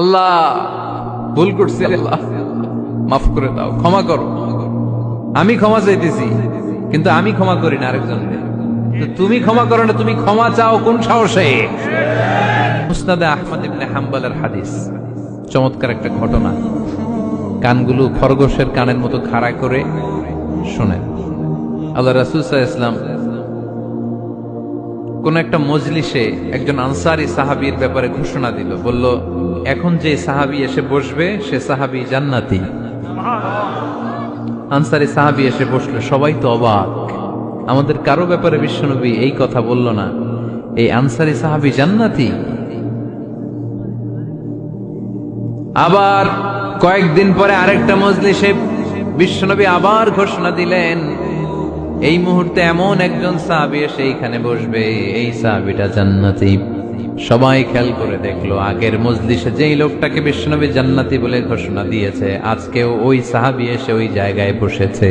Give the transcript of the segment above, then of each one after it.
আল্লাহ ভুল করছি, আল্লাহ মাফ করে দাও, ক্ষমা করো। আমি ক্ষমা চাইতেছি, কিন্তু আমি ক্ষমা করি না আরেকজনকে। তুমি ক্ষমা করো না, তুমি ক্ষমা চাও কোন সাহসে? মুসনাদে আহমদ ইবনে হাম্বলের হাদিস, চমৎকার একটা ঘটনা। কানগুলো খরগোশের কানের মতো খাড়া করে শোনেন। আল্লাহ রাসূল সাল্লাল্লাহু আলাইহি ওয়াসাল্লাম কোন একটা মজলিসে একজন আনসারী সাহাবীর ব্যাপারে ঘোষণা দিল, বলল, এখন যে সাহাবী এসে বসবে সে সাহাবী জান্নাতি। আনসারী সাহাবী এসে বসলো, সবাই তো অবাক, আমাদের কারো ব্যাপারে বিশ্বনবী এই কথা বলল না, এই আনসারী সাহাবী জান্নাতি। আবার কয়েকদিন পরে আরেকটা মজলিসে বিশ্বনবী আবার ঘোষণা দিলেন, এই মুহূর্তে এমন একজন সাহাবী এসে এইখানে বসবে, এই সাহাবীটা জান্নাতি। সবাই খেয়াল করে দেখলো, আগের মজলিসে যেই লোকটাকে বিশ্বনবী জান্নাতি বলে ঘোষণা দিয়েছে, আজকেও ওই সাহাবী এসে ওই জায়গায় বসেছে।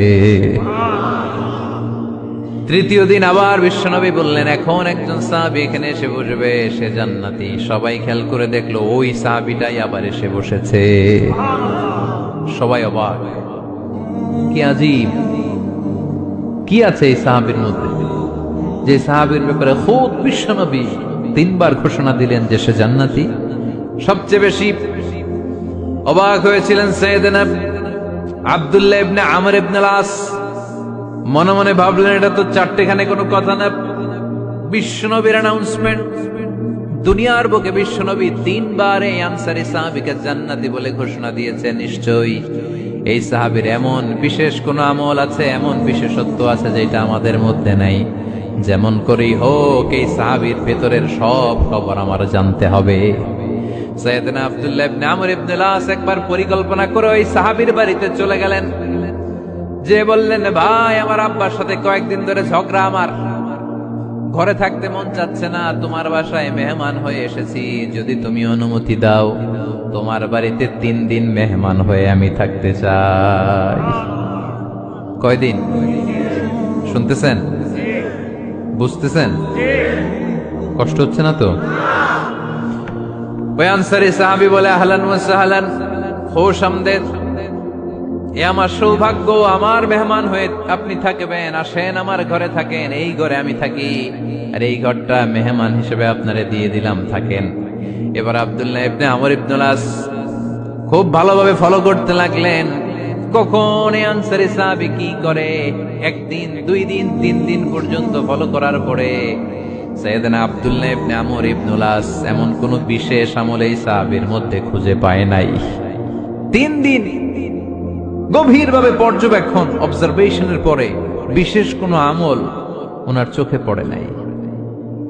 তৃতীয় দিন আবার বিশ্বনবী বললেন, এখন একজন সাহাবী এখানে এসে বসবে, সে জান্নাতি। সবাই খেয়াল করে দেখলো, ওই সাহাবীটাই আবার এসে বসেছে। সবাই অবাক, কি আজীব, কি আছে এই সাহাবীর মধ্যে, যে সাহাবীর ব্যাপারে খুব বিশ্বনবী তিনবার ঘোষণা দিলেন যে সে জান্নাতি। সবচেয়ে বেশি অবাক হয়েছিলেন সাইয়েদনা আব্দুল্লাহ ইবনে আমর ইবনে আস। মনে মনে ভাবলেন, এটা তো চারটেখানে কোনো কথা না, বিশ্বনবীর অ্যানাউন্সমেন্ট। দুনিয়ার বুকে বিশ্বনবী তিনবার এই আনসারী সাহাবীকে জান্নাতি বলে ঘোষণা দিয়েছে, নিশ্চয়ই এই সাহাবীর এমন বিশেষ কোন আমল আছে, এমন বিশেষত্ব আছে যেটা আমাদের মধ্যে নাই। যেমন করেই হোক এই সাহাবীর ভেতরের সব খবর আমার জানতে হবে। সাইয়েদনা আব্দুল্লাহ ইবনে আমর ইবনে আস একবার পরিকল্পনা করে ওই সাহাবীর বাড়িতে চলে গেলেন, যে বললেন, ভাই আমার আব্বার সাথে কয়েকদিন ধরে ঝগড়া, আমার ঘরে থাকতে মন চাচ্ছে না, তোমার বাসায় মেহমান হয়ে এসেছি, যদি তুমি অনুমতি দাও তোমার বাড়িতে 3 দিন মেহমান হয়ে আমি থাকতে চাই। কয়দিন? শুনতেছেন? বুঝতেছেন? কষ্ট হচ্ছে না তো? ওই আনসারী সাহাবী বলে, আহলান ওয়া সাহলান, খুশ আমদেদ, এ আমার সৌভাগ্য, আমার মেহমান হয়ে আপনি থাকবেন, আসেন আমার ঘরে থাকেন, এই ঘরে আমি থাকি, আর এই ঘরটা মেহমান হিসেবে আপনারে দিয়ে দিলাম, থাকেন। এবার আব্দুল্লাহ ইবনে আমর ইবনে আস খুব ভালোভাবে ফলো করতে লাগলেন, কখন এই আনসারী সাহাবী কি করে। 1 দিন 2 দিন 3 দিন পর্যন্ত ফলো করার পরে সাইয়েদনা আব্দুল্লাহ ইবনে আমর ইবনে আস এমন কোন বিশেষ আমল এই সাহাবীর মধ্যে খুঁজে পায় নাই। 3 দিন গভীরভাবে পর্যবেক্ষণ, অবজারভেশনের পরে বিশেষ কোনো আমল ওনার চোখে পড়ে নাই।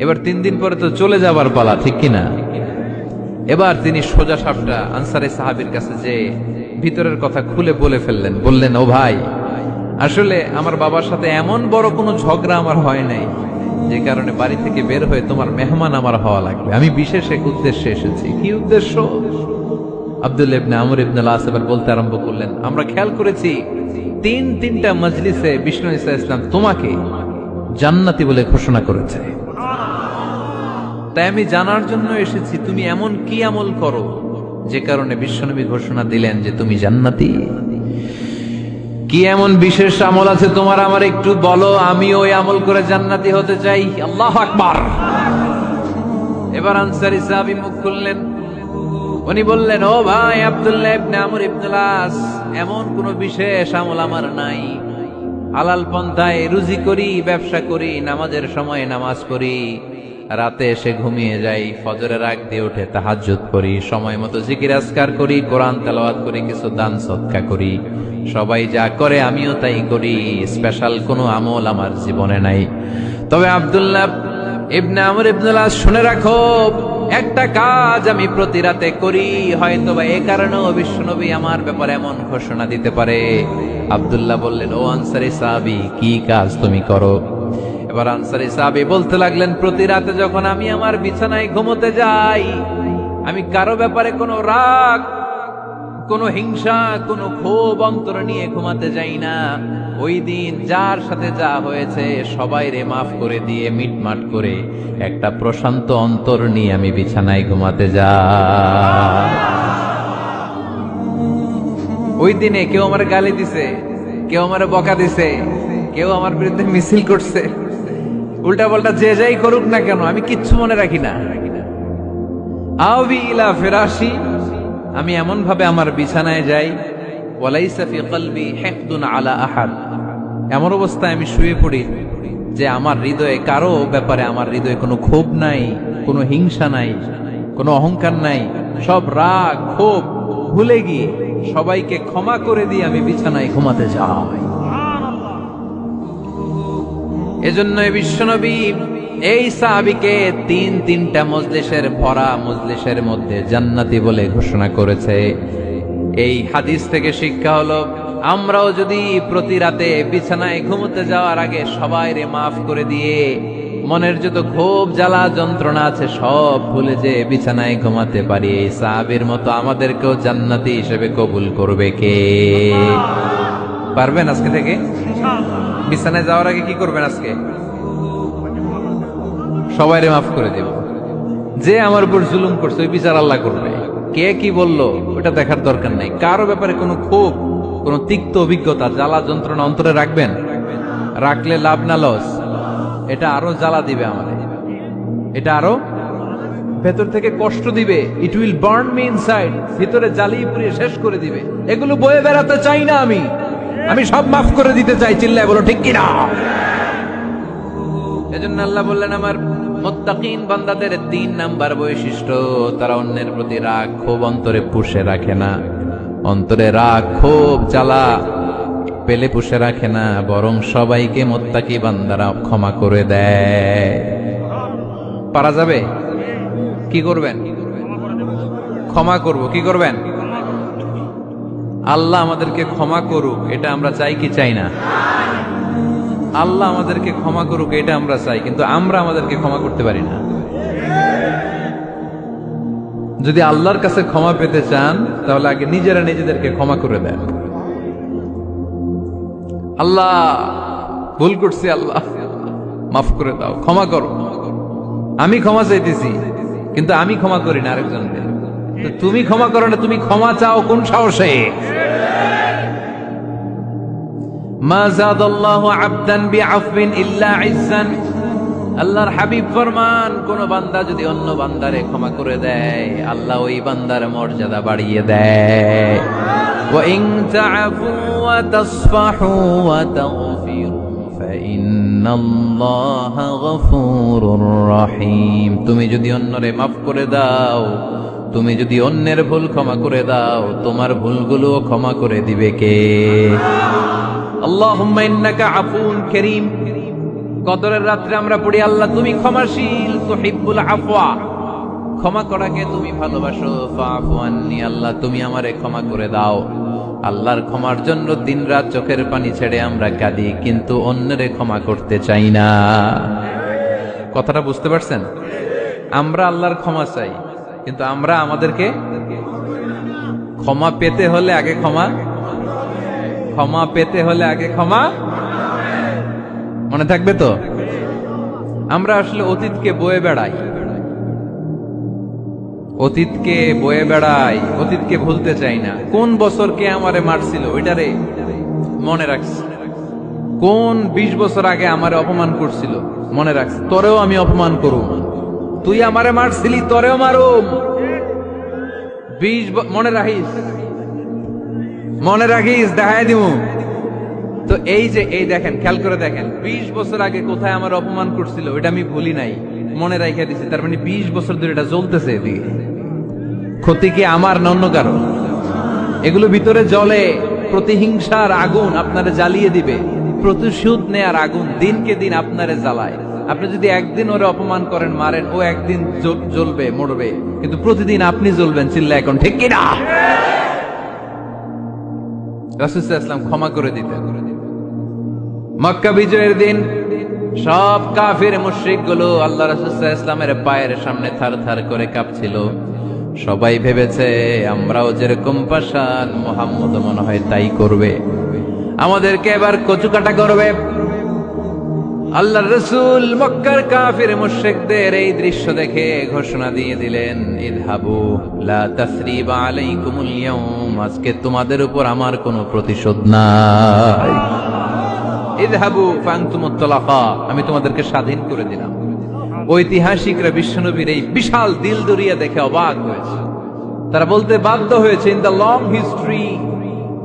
এবার 3 দিন পরে তো চলে যাবার পালা, ঠিক কিনা? এবার তিনি সোজা সাপটা আনসারী সাহাবীর কাছে যে ভিতরের কথা খুলে বলে ফেললেন, বললেন, ও ভাই, আসলে আমার বাবার সাথে এমন বড় কোনো ঝগড়া আমার হয় নাই, যে কারণে বাড়ি থেকে বের হয়ে তোমার মেহমান আমার হওয়া লাগবে। আমি বিশেষ এক উদ্দেশ্যে এসেছি। কি উদ্দেশ্য? আব্দুল্লাহ ইবনে আমর ইবনে আস এবার বলতে আরম্ভ করলেন, আমরা খেয়াল করেছি 3টা মজলিসে বিষ্ণু ঈসা ইসলাম তোমাকে জান্নাতি বলে ঘোষণা করেছে, তাই আমি জানার জন্য এসেছি তুমি এমন কি আমল করো যে কারণে বিশ্বনবী ঘোষণা দিলেন যে তুমি জান্নাতি। কি এমন বিশেষ আমল আছে তোমার, আমার একটু বলো, আমি ওই আমল করে জান্নাতি হতে চাই। আল্লাহু আকবার। এবার আনসারী সাহাবী মুখ খুললেন, উনি বললেন, ও ভাই আব্দুল্লাহ ইবনে আমর ইবনে আস, এমন কোন বিশেষ আমল আমার নাই। হালাল পন্থায় রুজি করি, ব্যবসা করি, নামাজের সময় নামাজ পড়ি, রাতে এসে ঘুমিয়ে যাই, ফজরের আগ দিয়ে উঠে তাহাজ্জুদ করি, সময় মতো জিকির আজকার করি, কোরআন তেলাওয়াত করি, কিছু দান সদকা করি। সবাই যা করে আমিও তাই করি, স্পেশাল কোনো আমল আমার জীবনে নাই। তবে আব্দুল্লাহ ইবনে আমর ইবনে আস, শুনে রাখো, একটা কাজ আমি প্রতি রাতে করি, হয়তো বা এই কারণেও বিশ্বনবী আমার ব্যাপারে এমন ঘোষণা দিতে পারে। আব্দুল্লাহ বললেন, ও আনসারী সাহাবী, কি কাজ তুমি করো? এবার আনসারী সাহাবী বলতে লাগলেন, প্রতি রাতে যখন আমি আমার বিছানায় ঘুমোতে যাই, আমি কারো ব্যাপারে কোনো রাগ, কোনো হিংসা, কোনো ক্ষোভ অন্তর নিয়ে ঘুমাতে যাই না। ওই দিন যার সাথে যা হয়েছে সবাইরে মাফ করে দিয়ে মিটমাট করে একটা প্রশান্ত অন্তর নিয়ে আমি বিছানায় ঘুমাতে যাই। ওই দিনে কেউ আমার গালি দিছে, কেউ আমার বকা দিছে, কেউ আমার বিরুদ্ধে মিছিল করছে, উল্টা পাল্টা যে যাই করুক না কেন, আমি কিচ্ছু মনে রাখি না। আবি ইলা ফিরাশি, আমি এমন ভাবে আমার বিছানায় যাই, ওয়ালাইসা ফি কলবি হিকদুন আলা আহাদ, এমন অবস্থায় আমি শুয়ে পড়ি যে আমার হৃদয়ে কারো ব্যাপারে আমার হৃদয়ে কোনো ক্ষোভ নাই, কোনো হিংসা নাই, কোনো অহংকার নাই, সব রাগ ক্ষোভ ভুলে গিয়ে সবাইকে ক্ষমা করে দিয়ে আমি বিছানায় ঘুমাতে যাই। এজন্য বিশ্বনবী এই সাহাবীকে তিনটা মজলিসের ভরা মজলিসের মধ্যে জান্নাতি বলে ঘোষণা করেছে। এই হাদিস থেকে শিক্ষা হলো, আমরাও যদি প্রতি রাতে বিছানায় ঘুমোতে যাওয়ার আগে সবাইরে মাফ করে দিয়ে মনের যত ক্ষোভ জ্বালা যন্ত্রণা আছে সব ভুলে যে বিছানায় ঘুমাতে পারি, এই সাহাবীর মতো আমাদেরকেও জান্নাতি হিসেবে কবুল করবে কে? পারবেন আজকে থেকে? বিছানায় যাওয়ার আগে কি করবেন? আজকে সবাইরে মাফ করে দেব। যে আমার উপর জুলুম করছে ওই বিচার আল্লাহ করবে। কে কি বললো ওটা দেখার দরকার নাই। কারো ব্যাপারে কোনো ক্ষোভ, কোনো তিক্ত অভিজ্ঞতা, জ্বালা যন্ত্রণা অন্তরে রাখবেন? রাখলে লাভ না লস? এটা আরো জ্বালা দিবে আমাদের, এটা আরো ভেতর থেকে কষ্ট দিবে। It will burn me inside, ভিতরে জ্বালিয়ে পুড়িয়ে শেষ করে দিবে। এগুলো বয়ে বেড়াতে চাই না আমি সব মাফ করে দিতে চাই। চিল্লায় বলো ঠিক কিনা? এজন্য আল্লাহ বললেন, আমার মুত্তাকিন বান্দাদের 3 নাম্বার বৈশিষ্ট্য, তারা অন্যের প্রতি রাগ ক্ষোভ অন্তরে পুষে রাখে না। অন্তরে রাগ ক্ষোভ জ্বালা পেলে পুষে রাখে না, বরং সবাইকে মুত্তাকি বান্দারা ক্ষমা করে দেয়। পারা যাবে? কি করবেন? ক্ষমা করব। কি করবেন? আল্লাহ আমাদেরকে ক্ষমা করুক, এটা আমরা চাই কি চাই না? আল্লাহ আমাদেরকে ক্ষমা করুক এটা আমরা চাই, কিন্তু আমরা আমাদেরকে ক্ষমা করতে পারি না। যদি আল্লাহর কাছে ক্ষমা পেতে চান তাহলে আগে নিজেরা নিজেদেরকে ক্ষমা করে দেন। আল্লাহ ভুল করছি, আল্লাহ মাফ করে দাও, ক্ষমা করো। আমি ক্ষমা চাইতেছি কিন্তু আমি ক্ষমা করি না আরেকজনকে। তো তুমি ক্ষমা করো না, তুমি ক্ষমা চাও কোন সাহসে? মা যাদাল্লাহু আবদান বিআফবিন ইল্লা ইজ্জান। আল্লাহর হাবিব ফরমান, কোন বান্দা যদি অন্য বান্দারে ক্ষমা করে দেয় আল্লাহ ওই বান্দার মর্যাদা বাড়িয়ে দেয়। ওয়া ইন তা'ফু ওয়া তাসফাহু ওয়া তাগফিরু ফাইন্নাল্লাহা গফুরুর রহিম। তুমি যদি অন্যরে মাফ করে দাও, তুমি যদি অন্যের ভুল ক্ষমা করে দাও, তোমার ভুলগুলো ক্ষমা করে দিবে কে? আল্লাহুম্মা ইন্নাকা আফুন কারীম। কদরের রাত্রে আমরা পড়ি, আল্লাহ তুমি ক্ষমাশীল, তুহিব্বুল আফওয়া, ক্ষমা করাকে তুমি ভালোবাসো। ফাআফু আন্নি, আল্লাহ তুমি আমারে ক্ষমা করে দাও। আল্লাহর ক্ষমার জন্য দিনরাত চোখের পানি ছেড়ে আমরা কাঁদি, কিন্তু অন্যরে ক্ষমা করতে চাই না। কথাটা বুঝতে পারছেন? আমরা আল্লাহর ক্ষমা চাই, কিন্তু আমরা আমাদেরকে ক্ষমা পেতে হলে আগে ক্ষমা পেতে হলে আগে ক্ষমা। মনে থাকবে তো? আমরা আসলে অতীতকে বয়ে বেড়াই, অতীতকে ভুলতে চাই না। কোন বছর কে আমারে মারছিল ওইটারে মনে রাখছি। কোন 20 বছর আগে আমারে অপমান করছিল মনে রাখছি। তোরেও আমি অপমান করুম, তুই আমারে মারছিলি তোরেও মারুম। 20 মনে রাখিস, দেখায় দিমু। তো এই যে এই দেখেন, খেয়াল করে দেখেন, 20 বছর আগে কোথায় আমার অপমান করছিল ওইটা আমি ভুলি নাই, মনে রাখিয়া দিছি। তার মানে 20 বছর ধরে এটা জ্বলতেছে। এদিকে ক্ষতি কি আমার না অন্য কারো? এগুলো ভিতরে জ্বলে, প্রতিহিংসার আগুন আপনারে জ্বালিয়ে দিবে। প্রতিশোধ নেয়ার আগুন দিনকে দিন আপনারে জ্বালায়। আপনি যদি একদিন ওরে অপমান করেন, মারেন, ও একদিন জ্বলবে, মরবে, কিন্তু প্রতিদিন আপনি জ্বলবেন। চিল্লা এখন ঠিক কিনা? রাসূল সাল্লাল্লাহু আলাইহি ওয়াসাল্লাম ক্ষমা করে দিতেন। মক্কা বিজয়ের দিন সব কাফির মুশরিক গুলো আল্লাহ রাসূল সাল্লাল্লাহু আলাইহি ওয়াসাল্লামের পায়ের সামনে থারথার করে কাঁপছিল। সবাই ভেবেছে আমরাও যেরকম পাষাণ, মুহাম্মদ মনে হয় তাই করবে, আমাদেরকে এবার কচুকাটা করবে। আল্লাহর রাসূল মক্কার কাফির মুশরিকদের এই দৃশ্য দেখে ঘোষণা দিয়ে দিলেন, ইযহাবু লা তাসরিবা আলাইকুমুল ইয়াউম, আজকে তোমাদের উপর আমার কোনো প্রতিশোধ নাই। ইযহাবু ফাআনতুমুত তালাকা, আমি তোমাদেরকে স্বাধীন করে দিলাম। ঐতিহাসিকরা বিশ্বনবীর এই বিশাল দিলদরিয়া দেখে অবাক হয়েছে। তারা বলতে বাধ্য হয়েছে, in the long history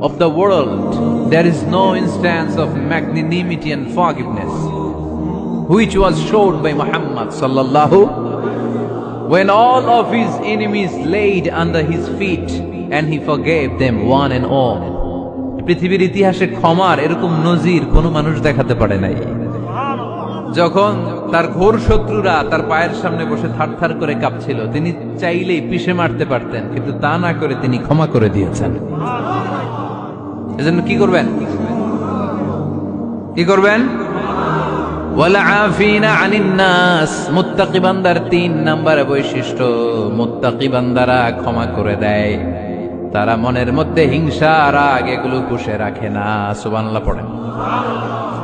of the world there is no instance of magnanimity and forgiveness which was shown by Muhammad sallallahu, when all of his enemies laid under his feet and he forgave them one and all. পৃথিবীর ইতিহাসে ক্ষমার এরকম নজির কোন মানুষ দেখাতে পারে নাই। যখন তার ঘোর শত্রুরা তার পায়ের সামনে বসে থারথার করে কাঁপছিল, তিনি চাইলেই পিষে মারতে পারতেন, কিন্তু তা না করে তিনি ক্ষমা করে দিয়েছেন। এজন্য কি করবেন? কি করবেন? ওয়ালা আফিনা আনিন নাস, মুত্তাকি বান্দার 3 নম্বরে বৈশিষ্ট্য, মুত্তাকি বান্দারা ক্ষমা করে দেয়। তারা মনের মধ্যে হিংসা রাগ এগুলো পুষে রাখে না। সুবহানাল্লাহ পড়েন।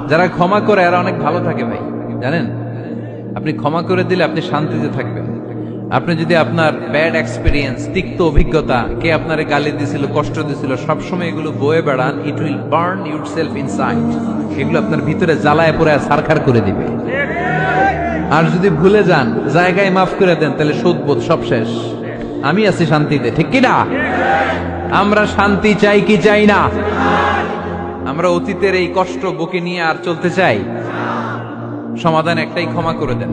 যারা ক্ষমা করে এরা অনেক ভালো থাকে ভাই, জানেন? আপনি ক্ষমা করে দিলে আপনি শান্তিতে থাকবেন। আপনি যদি আপনার ব্যাড এক্সপেরিয়েন্স, তিক্ত অভিজ্ঞতা, কে আপনারে গালি দিছিল, কষ্ট দিছিল, সবসময় এগুলো বয়ে বেড়ান, it will burn yourself inside. এগুলো আপনার ভিতরে জ্বালায় পড়ে সারখার করে দিবে। আর যদি ভুলে যান, জায়গায় মাফ করে দেন, তাহলে শোধবোধ সব শেষ। আমি আছি শান্তিতে, ঠিক কি না? আমরা শান্তি চাই কি চাই না? আমরা অতীতের এই কষ্ট বুকে নিয়ে আর চলতে চাই? সমাধান একটাই, ক্ষমা করে দেন।